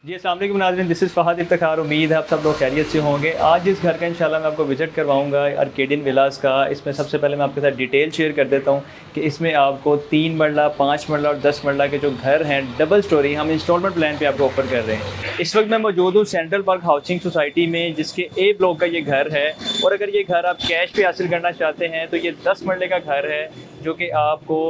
जी अस्सलाम वालेकुम नाज़रीन, दिस इज़ फ़हद इफ्तिखार। उम्मीद है आप सब लोग खैरियत से होंगे। आज इस घर का इंशाल्लाह मैं आपको विज़िट करवाऊंगा आर्केडियन विलास का। इसमें सबसे पहले मैं आपके साथ डिटेल शेयर कर देता हूँ कि इसमें आपको 3 मरला, 5 मरला और 10 मरला के जो घर हैं डबल स्टोरी हम इंस्टॉलमेंट प्लान पे आपको ऑफ़र कर रहे हैं। इस वक्त मैं मौजूद हूँ सेंट्रल पार्क हाउसिंग सोसाइटी में, जिसके ए ब्लॉक का ये घर है। और अगर ये घर आप कैश पे हासिल करना चाहते हैं तो ये 10 मरले का घर है, जो कि आपको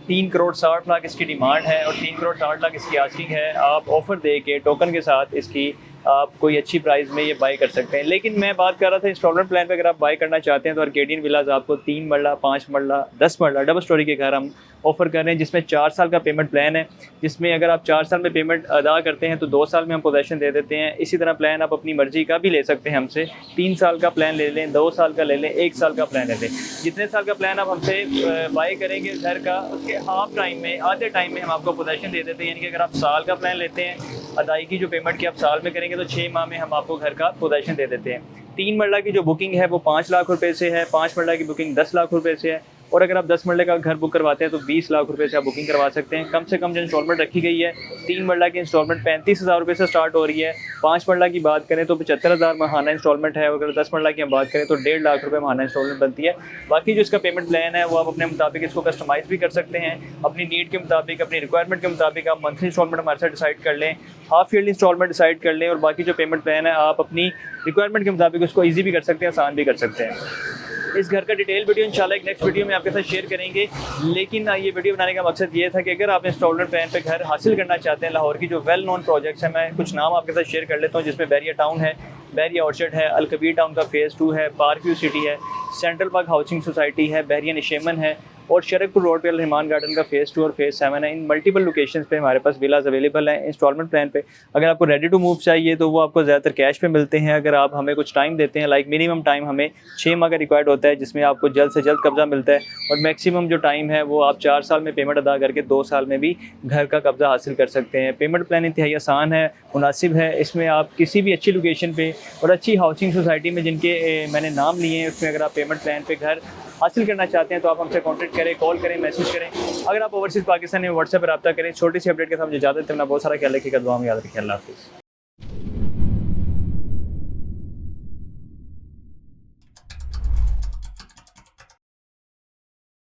3 करोड़ 60 लाख इसकी डिमांड है और 3 करोड़ 60 लाख इसकी आस्किंग है। आप ऑफ़र दे के टोकन के साथ इसकी आप कोई अच्छी प्राइस में ये बाई कर सकते हैं। लेकिन मैं बात कर रहा था इंस्टॉलमेंट प्लान पे, अगर आप बाई करना चाहते हैं तो आर्केडियन विलास आपको 3 मरला, 5 मरला, 10 मरला डबल स्टोरी के घर हम ऑफ़र कर रहे हैं, जिसमें 4 साल का पेमेंट प्लान है। जिसमें अगर आप 4 साल में पेमेंट अदा करते हैं तो 2 साल में हम पोजेसन दे देते हैं। इसी तरह प्लान आप अपनी मर्ज़ी का भी ले सकते हैं हमसे, 3 साल का प्लान ले लें, 2 साल का ले लें, 1 साल का प्लान ले लें। जितने साल का प्लान आप हमसे बाई करेंगे घर का, उसके हाफ टाइम में, आधे टाइम में हम आपको पोजेसन दे देते हैं। यानी कि अगर आप साल का प्लान लेते हैं, अदायगी जो पेमेंट की आप साल में करेंगे तो 6 माह में हम आपको घर का पोजेसन दे देते हैं। 3 मरला की जो बुकिंग है वो 5 लाख रुपए से है, 5 मरला की बुकिंग 10 लाख रुपए से है, और अगर आप 10 मरले का घर बुक करवाते हैं तो 20 लाख रुपए से आप बुकिंग करवा सकते हैं। कम से कम जो इंस्टॉलमेंट रखी गई है 3 मरला की इंस्टॉलमेंट 35,000 रुपये से स्टार्ट हो रही है। 5 मरला की बात करें तो 75,000 माहाना इंस्टॉलमेंट है, और अगर 10 मरला की हम बात करें तो 1.5 लाख रुपये माहाना इंस्टॉलमेंट बनती है। बाकी जो इसका पेमेंट प्लान है वो आप अपने मुताबिक इसको कस्टमाइज़ भी कर सकते हैं, अपनी नीड के मुताबिक, अपनी रिक्वायरमेंट के मुताबिक। आप मंथली इंस्टॉलमेंट हमारे साथ डिसाइड कर लें, हाफ ईयरली इंस्टॉलमेंट डिसाइड कर लें, और बाकी जो पेमेंट प्लान है आप अपनी रिक्वायरमेंट के मुताबिक उसको ईजी भी कर सकते हैं, आसान भी कर सकते हैं। इस घर का डिटेल वीडियो इंशाल्लाह एक नेक्स्ट वीडियो में आपके साथ शेयर करेंगे। लेकिन ये वीडियो बनाने का मकसद ये था कि अगर आप इंस्टॉलमेंट प्लान पे घर हासिल करना चाहते हैं, लाहौर की जो वेल नोन प्रोजेक्ट्स हैं, मैं कुछ नाम आपके साथ शेयर कर लेता हूँ, जिसमें बैरिया टाउन है, बैरिया ऑर्चर्ड है, अलकबीर टाउन का फेज़ 2 है, पार्क व्यू सिटी है, सेंट्रल पार्क हाउसिंग सोसाइटी है, बैरिया निशेमन है, और शरकपुर रोड पे अल रहमान गार्डन का फेज़ 2 और फेज़ 7 है। इन मल्टीपल लोकेशंस पे हमारे पास विलाज अवेलेबल हैं इंस्टॉलमेंट प्लान पे। अगर आपको रेडी टू मूव चाहिए तो वो आपको ज़्यादातर कैश पे मिलते हैं। अगर आप हमें कुछ टाइम देते हैं, लाइक मिनिमम टाइम हमें 6 माह का रिक्वायर्ड होता है, जिसमें आपको जल्द से जल्द कब्ज़ा मिलता है, और मैक्सिमम जो टाइम है वो आप 4 साल में पेमेंट अदा करके 2 साल में भी घर का कब्ज़ा हासिल कर सकते हैं। पेमेंट प्लान इंतहाई आसान है, मुनासिब है। इसमें आप किसी भी अच्छी लोकेशन पे और अच्छी हाउसिंग सोसाइटी में, जिनके मैंने नाम लिए हैं, उसमें अगर आप पेमेंट प्लान पे घर हासिल करना चाहते हैं तो आप हमसे कॉन्टैक्ट करें, कॉल करें, मैसेज करें। अगर आप ओवरसीज़ पाकिस्तान में व्हाट्सएप पर रब्ता करें। छोटी सी अपडेट के साथ मुझे इजाज़त देना, बहुत सारा ख्याल रखिएगा, दुआ में याद रखिए। अल्लाह हाफ़िज़।